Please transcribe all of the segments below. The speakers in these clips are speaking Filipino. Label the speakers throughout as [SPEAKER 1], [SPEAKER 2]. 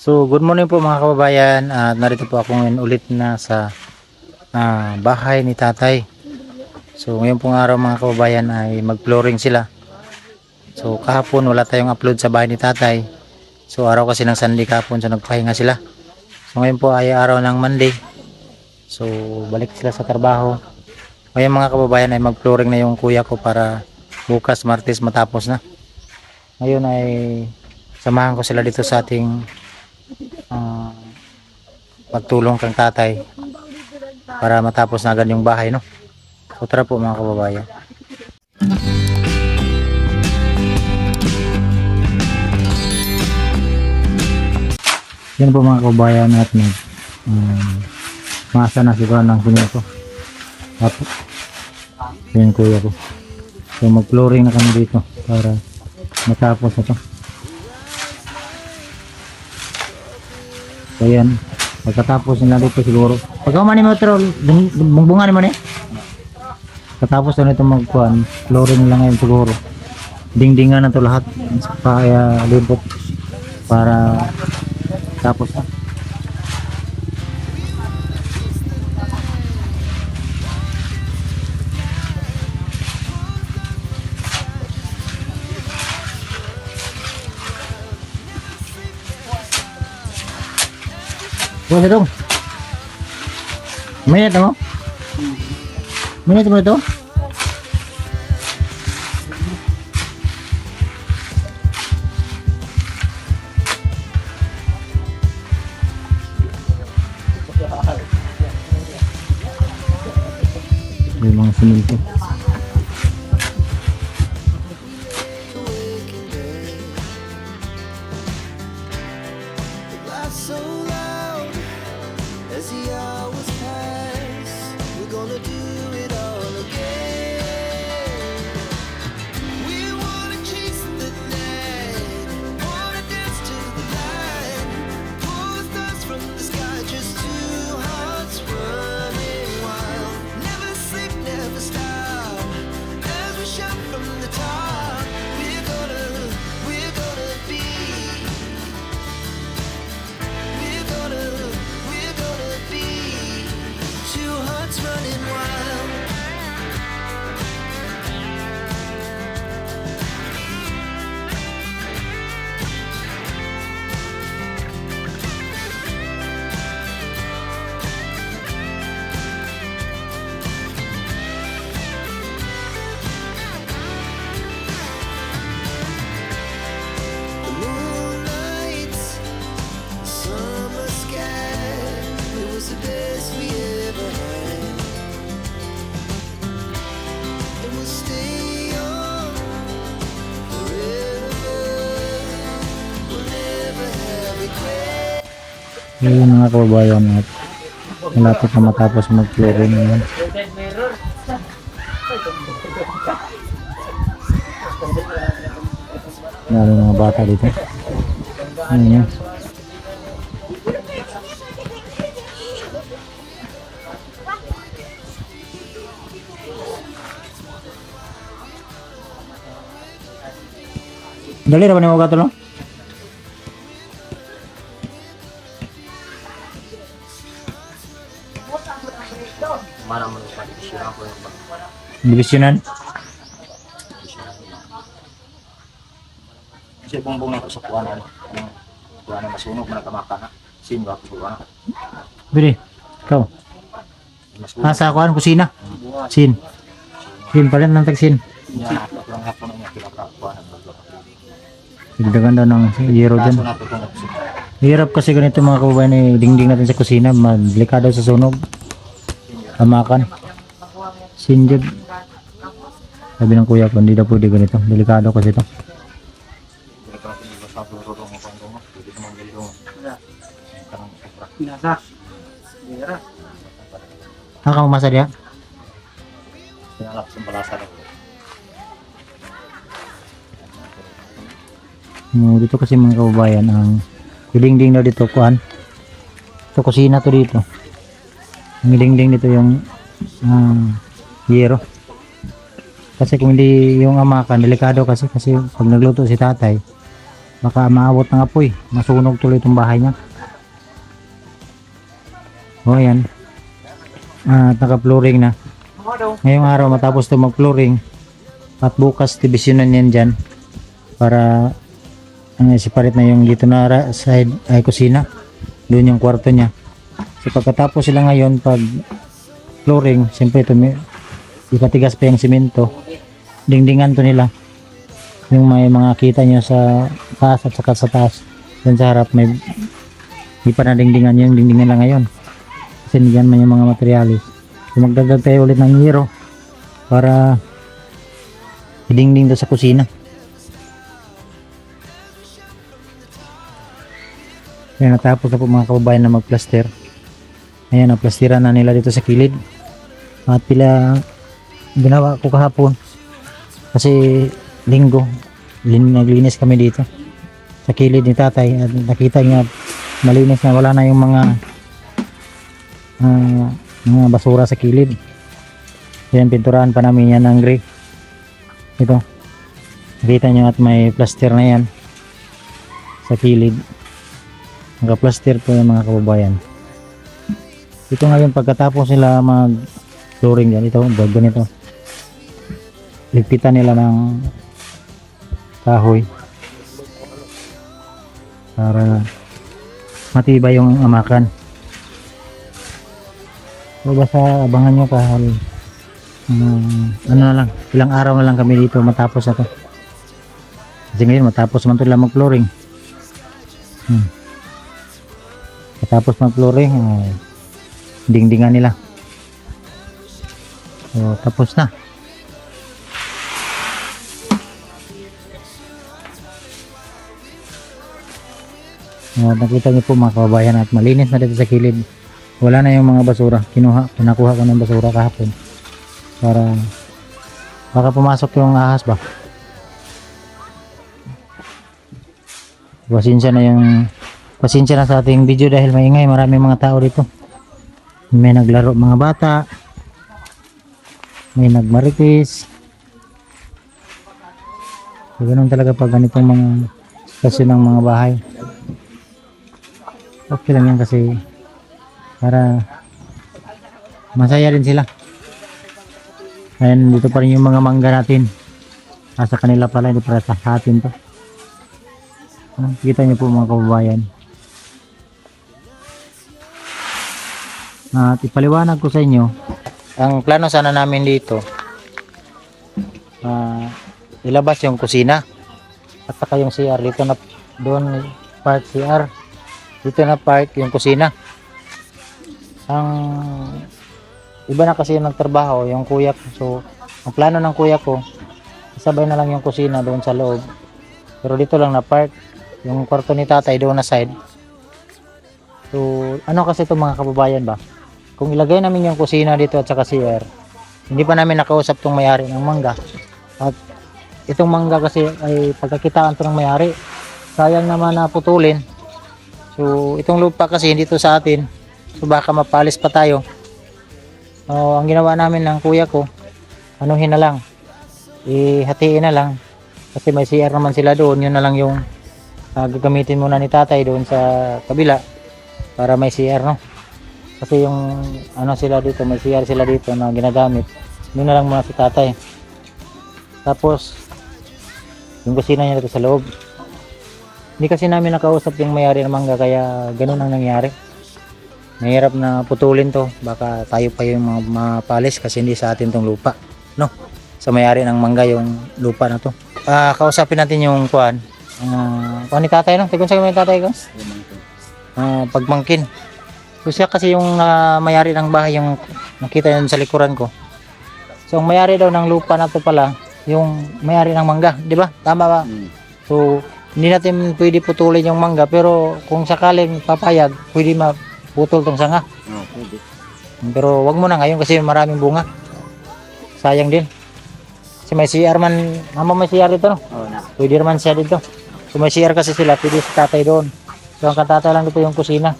[SPEAKER 1] So, good morning po mga kababayan. Narito po ako ngayon ulit na sa bahay ni tatay. So, ngayon pong araw mga kababayan ay mag-flooring sila. So, kahapon wala tayong upload sa bahay ni tatay. So, araw kasi ng Sunday kahapon, so nagpahinga sila. So, ngayon po ay araw ng Monday. So, balik sila sa trabaho. Ngayon mga kababayan ay mag-flooring na yung kuya ko para bukas Martes matapos na. Ngayon ay samahan ko sila dito sa ating pagtulong kang tatay para matapos na agad yung bahay, no? So tara po mga kababayan. Yan po mga kababayan natin. Masa na siguro ng kuya ko. Tapos yan kuya ko. So mag-flooring na kami dito para matapos na to. So yan, pagkatapos nila dito siguro pagka man mo pero bungbungan mo ni katapos na ito magkuhan flooring lang ngayon siguro, dingdingan na to lahat kaya libot para tapos na. Bukas dong. Minit mo? Minit mo ito? May mga siminto.
[SPEAKER 2] As the hours pass, we're gonna do it all again. We wanna chase the night, wanna dance to the light, pull the stars from the sky, just two hearts running wild. Never sleep, never stop, as we shout from the top. We're gonna be. We're gonna be two hearts running wild. The moonlight, summer sky, it was the best we ever had. And we'll stay on forever. We'll never have regret.
[SPEAKER 1] Ngayon mga kababayan at malapit na matapos mag-flooring ngayon. Lalo mga bata dito. Ayun yan. Dali ra ba ni mo gato no?
[SPEAKER 3] Mana mo pa sira ko yung
[SPEAKER 1] Divisionan.
[SPEAKER 3] kasi bumbong na ko sa kuwanan. Kuwanan masunog man kamaka na. Sin ba ko kuwanan.
[SPEAKER 1] Bili. Ikaw.
[SPEAKER 3] Masunog.
[SPEAKER 1] Nasa kuan kusina. Sin. Sin pa rin ng tagsin.
[SPEAKER 3] Niya lang hapon niya kilaka kuwanan maglo.
[SPEAKER 1] Dagdagan daw ng yero dyan.
[SPEAKER 3] Kaso na to kung
[SPEAKER 1] Hirap kasi ganito mga kababayan eh, dingding natin sa kusina, delikado sa sunog. Hamakan. Sinjud. Sabi ng kuya ko, hindi daw pwede ganito. Delikado kasi ito.
[SPEAKER 3] nasa.
[SPEAKER 1] Nakang masa dia.
[SPEAKER 3] Sinalap sa balasa na ko.
[SPEAKER 1] Dito kasi mga kababayan, ang dingding daw dito, kuhan. Ito kusina to dito. Ang dingding dito yung yero. Kasi kung hindi yung amakan, delikado kasi pag nagluto si tatay, Baka maabot ng apoy, masunog tuloy itong bahay niya. O ayan. At naka-flooring na. Ngayong araw matapos ito mag-flooring at bukas divisionan yan dyan para separate na yung dito na side ay kusina. Doon yung kwarto niya. So pagkatapos sila ngayon pag flooring, siyempre ito ipatigas pa yung simento. Dingdingan to nila. Yung may mga kita nyo sa taas at saka sa taas. Doon sa harap may di pa na dingdingan yung dingdingan lang ngayon. Kasi diyan man yung mga materialis. So magdagdag tayo ulit ng yero para idingding doon sa kusina. Kaya natapos na po mga kababayan na magplaster. Ayan, naplastiran na nila dito sa kilid. At pila ginawa ko kahapon. Kasi linggo, naglinis kami dito sa kilid ni tatay. At nakita niya malinis na, wala na yung mga basura sa kilid. Ayan, pinturahan pa namin yan ng gray. Ito. Nakita nyo at may plaster na yan sa kilid. Naka-plaster po yung mga kababayan. Ito ngayon pagkatapos nila mag flooring dyan, ito ganito, ligpitan nila ng kahoy para matibay yung amakan. So basta abangan nyo kahal ano na lang, ilang araw na lang kami dito matapos na to. Kasi ngayon matapos man ito lang mag flooring. Tapos mag-flooring, dingdingan nila. So, tapos na. Nakita niyo po mga kababayan at malinis na dito sa kilid. Wala na yung mga basura. Pinakuha ko ng basura kahapon. Para baka pumasok yung ahas ba. Pasensya na sa ating video dahil maingay, maraming mga tao dito. May naglaro mga bata, may nagmarites. So, ganun talaga pag ganitong mga stasyon ng mga bahay. Okay lang yan kasi para masaya din sila. Ayan, dito pa rin yung mga mangga natin. Nasa kanila pala, hindi para sa atin to. Kita niyo po mga kababayan. At ipaliwanag ko sa inyo, ang plano sana namin dito, ilabas yung kusina at saka yung CR dito na, doon part CR, dito na part yung kusina. Ang iba na kasi yung nagtrabaho, yung kuya ko. So ang plano ng kuya ko, isabay na lang yung kusina doon sa loob, pero dito lang na part yung kwarto ni tatay doon na side. So ano kasi itong mga kababayan ba, kung ilagay namin yung kusina dito at saka CR, hindi pa namin nakausap tong may-ari ng mangga. At itong mangga kasi ay pagkakitaan to ng may-ari. Sayang naman na putulin. So itong lupa kasi hindi to sa atin. So baka mapalis pa tayo. So ang ginawa namin ng kuya ko, anuhin na lang, ihatiin na lang. Kasi may CR naman sila doon, yun na lang yung gagamitin muna ni tatay doon sa kabila para may CR, no? Kasi yung ano sila dito, may CR sila dito na ginagamit, yun na lang muna si tatay. Tapos yung kusina niya dito sa loob. Hindi kasi namin nakausap yung may-ari ng mangga, kaya ganun ang nangyari. Mahirap na putulin to, baka tayo pa yung mapalis kasi hindi sa atin tong lupa, no? Sa may-ari ng mangga yung lupa na to. Kausapin natin yung kuan ni tatay, no? Tignan sa may tatay ko. Pagmangkin. So siya kasi yung may-ari ng bahay, yung nakita yun sa likuran ko. So ang may-ari daw ng lupa na to pala, yung may-ari ng mangga, di ba? Tama ba? So hindi natin pwede putulin yung mangga, pero kung sakaling papayag, pwede maputol tong sanga.
[SPEAKER 3] Pwede.
[SPEAKER 1] Pero wag mo na ngayon kasi maraming bunga. Sayang din. Kasi may CR man, may CR dito, no? Pwede naman siya dito. So may CR kasi sila, pwede si tatay doon. So ang katatay lang dito yung kusina.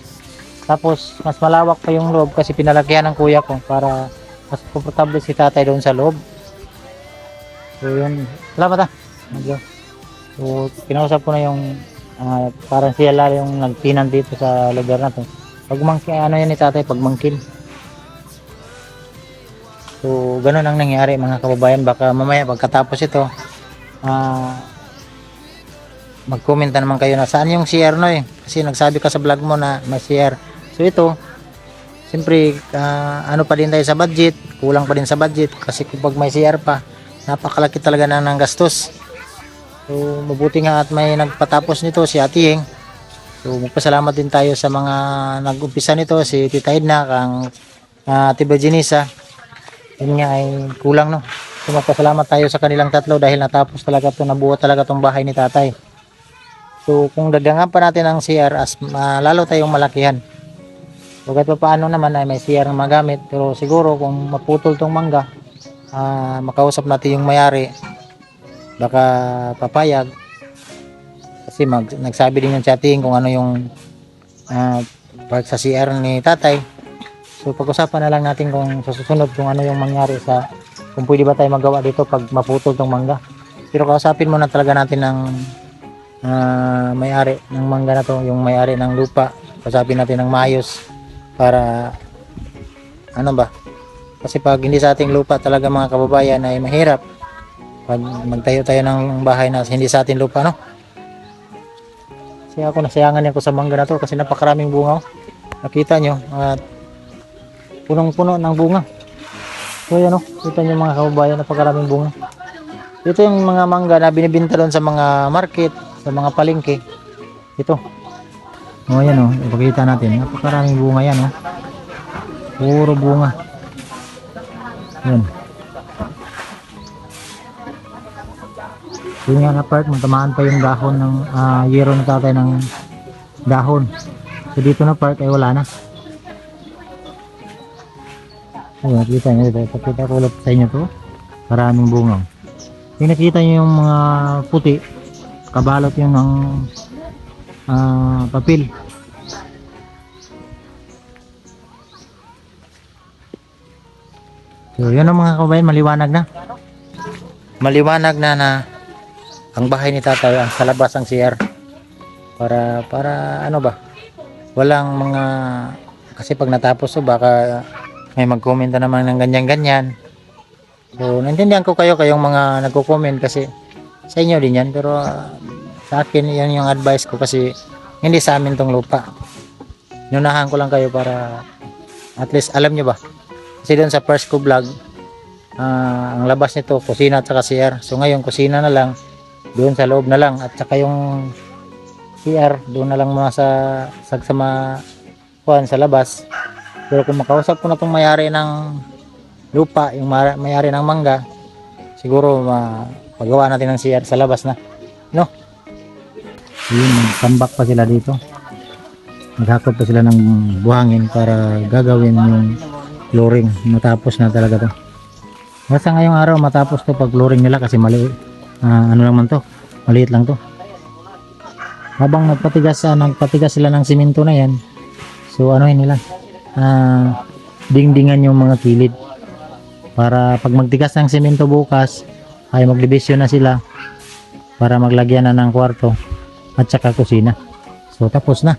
[SPEAKER 1] Tapos mas malawak pa yung loob kasi pinalakihan ng kuya ko para mas komportable si tatay doon sa loob. So yun, salamat So kinausap ko na yung Parang siya lang yung nagtinan dito sa lugar na to. Pagmangkin, ano yan ni tatay, pagmangkin. So, ganun ang nangyari mga kababayan. Baka mamaya pagkatapos ito, mag-comment na naman kayo na saan yung CR no eh. Kasi nagsabi ka sa vlog mo na may CR. So ito, siyempre, ano pa din tayo sa budget, kulang pa din sa budget. Kasi kapag may CR pa, napakalaki talaga ng gastos. So, mabuti nga at may nagpatapos nito si Ate Heng. So, magpasalamat din tayo sa mga nag-umpisa nito, si Tita Edna, kang Ate Virginisa. Yun nga ay kulang no. So, magpasalamat tayo sa kanilang tatlo dahil natapos talaga ito, nabuo talaga itong bahay ni Tatay. So, kung dagdagan pa natin ang CR, lalo tayong malakihan. So, kahit pa paano naman ay may CR na magamit. Pero siguro kung maputol tong mangga, makausap natin yung mayari, baka papayag. Kasi nagsabi din yung chatting kung ano yung part sa CR ni Tatay. So, pag-usapan na lang natin kung sa susunod kung ano yung mangyari kung pwede ba tayo magawa dito pag maputol tong mangga. Pero kausapin muna talaga natin ng may-ari ng mangga na to, yung may-ari ng lupa. Kausapin natin ng maayos para ano ba, kasi pag hindi sa ating lupa talaga mga kababayan ay mahirap pag magtayo tayo ng bahay na hindi sa ating lupa no. Kasi ako nasayangan ako sa mangga na to kasi napakaraming bunga oh. Nakita nyo at punong-puno ng bunga. So yan oh, kita nyo mga kababayan, napakaraming bunga. Ito yung mga mangga na binibenta doon sa mga market, sa mga palengke. Ito. O yan o, ipakita natin. Napakaraming bunga yan o. Puro bunga. Yan. Yun nga na part, matamaan pa yung dahon ng yero na tatay ng dahon. So dito na part ay wala na. Ayan, nakita nyo dito. Pakita ko ulit sa inyo to. Maraming bunga. Yung nakita nyo yung mga puti, kabalot yun ng papel. So yun ang mga kabayan, maliwanag na. Maliwanag na ang bahay ni tatay, ang sa labas ang CR. Para ano ba? Walang mga, kasi pag natapos so baka may mag-comment na naman ng ganyan-ganyan. So, naintindihan ko kayong mga nagko-comment kasi sa inyo din yan. Pero sa akin, yan yung advice ko kasi hindi sa amin tong lupa. Nunahan ko lang kayo para at least alam nyo ba. Kasi doon sa first ko vlog, ang labas nito, kusina at saka CR. So ngayon, kusina na lang, doon sa loob na lang. At saka yung CR, doon na lang muna sa sagsama kuhan sa labas. Pero kung makausap ko na itong mayari ng lupa, yung mayari ng mangga, siguro pagawa natin ng CR sa labas na. No? Yun, tambak pa sila dito. Maghakot pa sila ng buhangin para gagawin yung flooring. Matapos na talaga to. Basta ngayong araw matapos to pag flooring nila kasi maliit. Ano lang man to, maliit lang to. Habang nagpatigas sila ng simento na yan, so ano yun nila, dingdingan yung mga kilid para pag magtigas ng simento bukas ay magdivision na sila para maglagyan na ng kwarto at saka kusina. So tapos na.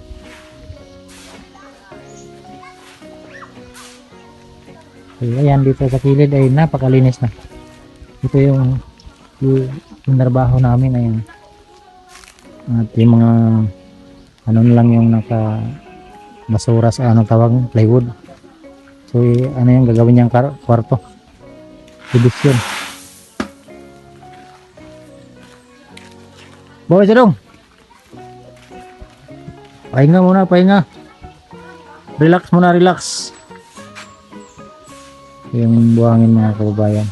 [SPEAKER 1] So, ayan dito sa kilid ay napakalinis na. Ito yung trabaho namin, ayan. At yung mga ano lang yung naka basura sa ano tawag, plywood. So ano yung gagawin niyang kwarto, division. Bawa siya dong, pahinga muna, pahinga, relax muna, relax. Yung buhangin mga kababayan.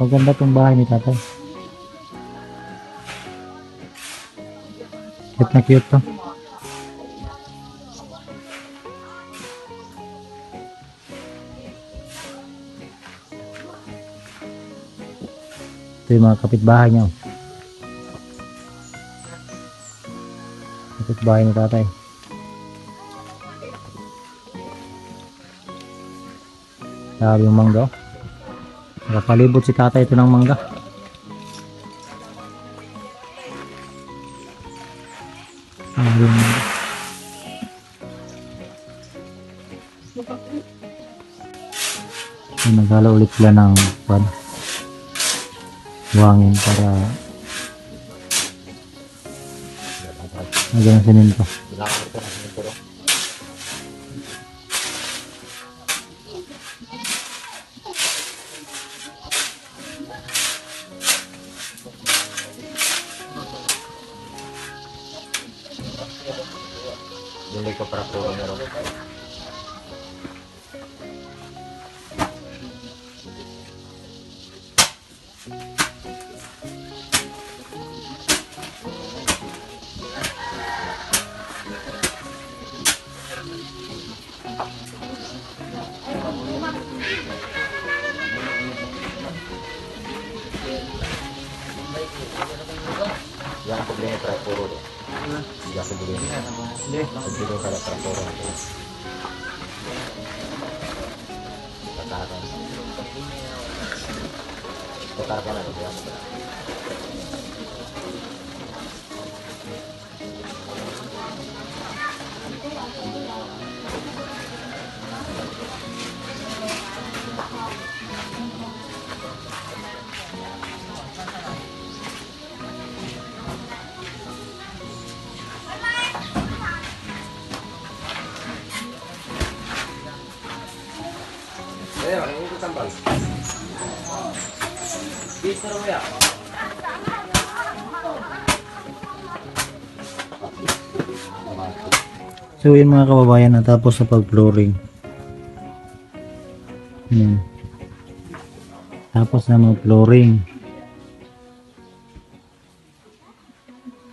[SPEAKER 1] Maganda tong bahay ni tatay. Cute na cute to. Ito yung mga kapitbahay niya. Kapitbahay ni tatay. Grabe yung mangga. Oh. Nakapalibot si tatay ito ng mangga. Grabe yung mangga. Naghala ulit sila ng buhangin para nagyan ng semento.
[SPEAKER 3] Ginagawa ko ng semento. Bili ko para puro meron. Yang aku belinya traktor deh. Yang aku belinya. Aku beli kalau traktor itu. Takaran. Takaran ada dia. Ini sambal. Bisa ya.
[SPEAKER 1] So yun mga kababayan, natapos sa pag-flooring. Tapos na mag-flooring.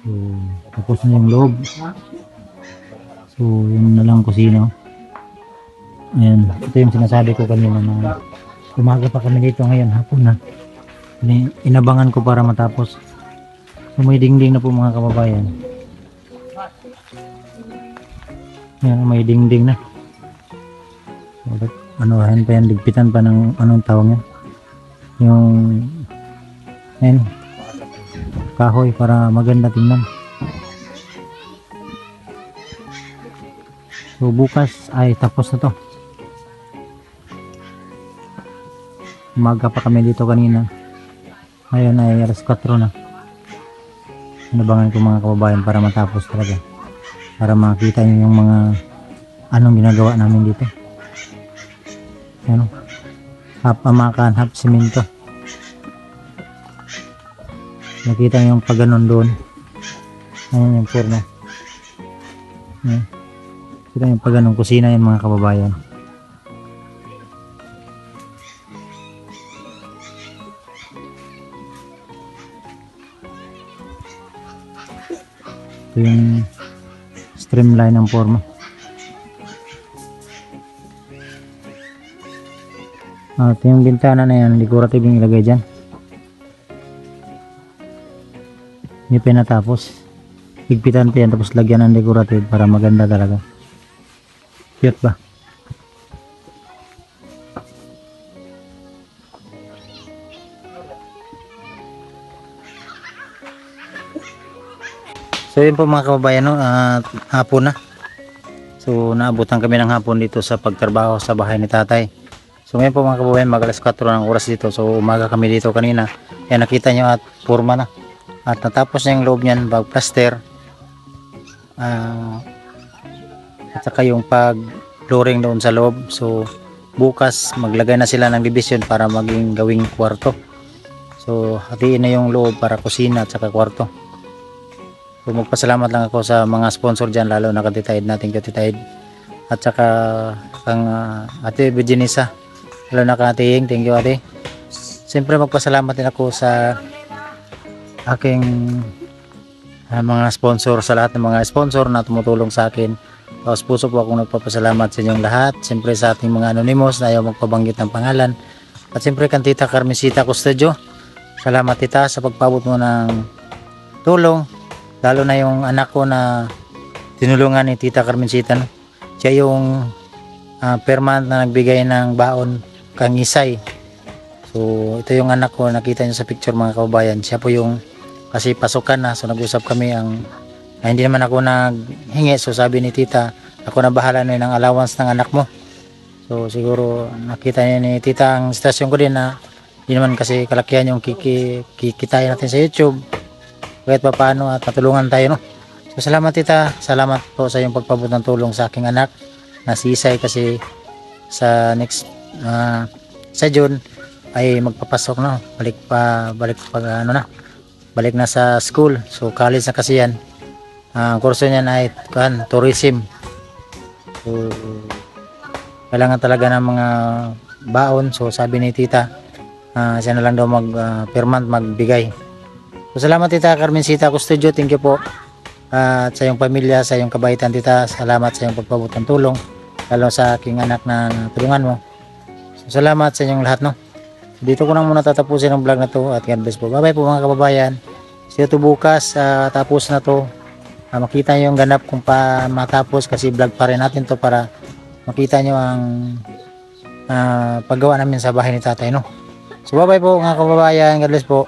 [SPEAKER 1] So, tapos na yung loob. So yun na lang kusina. Ayan, ito yung sinasabi ko kanina na umaga pa kami dito, ngayon hapon na. Inabangan ko para matapos. So may dingding na po mga kababayan. Ayan, may dingding na. So, ano, ayan pa yan, ligpitan pa ng anong tawag yan. Yung ayan, kahoy para maganda tingnan. So bukas ay tapos na to. Umaga pa kami dito kanina. Ngayon ay alas 4 na. Inabangan ko mga kababayan para matapos talaga. Para makita nyo yung mga anong ginagawa namin dito. Ano? Half amakan, half simento. Nakita nyo yung pagganon doon. Ayan yung purno. Ayan. Kita yung pagganon kusina yung mga kababayan. Ito yung streamline ng forma. Ito yung bintana na yan, decorative yung ilagay dyan. Hindi pa natapos. Higpitan pa yan tapos lagyan ng decorative para maganda talaga. Cute ba? So yun po mga kababayan, no? Hapon na. So naabutan kami ng hapon dito sa pagtrabaho sa bahay ni tatay. So ngayon po mga kababayan, mag alas 4 ng oras dito. So umaga kami dito kanina. Kaya nakita nyo at purma na. At natapos na yung loob nyan, bag plaster. At saka yung pag flooring doon sa loob. So bukas maglagay na sila ng division para maging gawing kwarto. So hatiin na yung loob para kusina at saka kwarto. So magpasalamat lang ako sa mga sponsor dyan, lalo na Katitahid natin Katitahid. At saka kang Ate Virginisa, lalo na ka Ate, thank you Ate. Siyempre magpasalamat din ako sa aking mga sponsor, sa lahat ng mga sponsor na tumutulong sa akin. Tapos puso po akong nagpapasalamat sa inyong lahat. Siyempre sa ating mga anonymous na ayaw magpabanggit ng pangalan. At siyempre kan Tita Carmesita Custodio, salamat tita sa pagpabot mo ng tulong. Lalo na yung anak ko na tinulungan ni Tita Carmesita. No? Siya yung per month na nagbigay ng baon Kangisay. So ito yung anak ko, nakita niyo sa picture mga kababayan. Siya po yung kasi pasukan na, so nag-usap kami hindi naman ako naghingi, so sabi ni tita, ako na bahala na ng allowance ng anak mo. So siguro nakita niya ni tita ang sitwasyon ko din na hindi naman kasi kalakihan yung kikitain natin sa YouTube. Kahit pa paano at matulungan tayo, no? So salamat tita, salamat po sa iyong pagpabot ng tulong sa aking anak na si Isay, kasi sa next sa June ay magpapasok, no? Balik na sa school. So college na kasi yan. Ang kurso niyan ay tourism. So kailangan talaga ng mga baon. So sabi ni tita, siya na lang daw per month magbigay. So salamat tita Carmencita Custodio, thank you po. At sa iyong pamilya, sa iyong kabaitan tita, salamat sa iyong pagpabot ng tulong, lalo sa aking anak na tulungan mo. So salamat sa inyong lahat, no? Dito ko na muna tatapusin ang vlog na to, at God bless po. Bye bye po mga kababayan. See you to bukas, tapos na to. Makita nyo yung ganap kung pa matapos, kasi vlog pa rin natin to para makita nyo ang paggawa namin sa bahay ni tatay, no? So bye bye po mga kababayan, God bless po.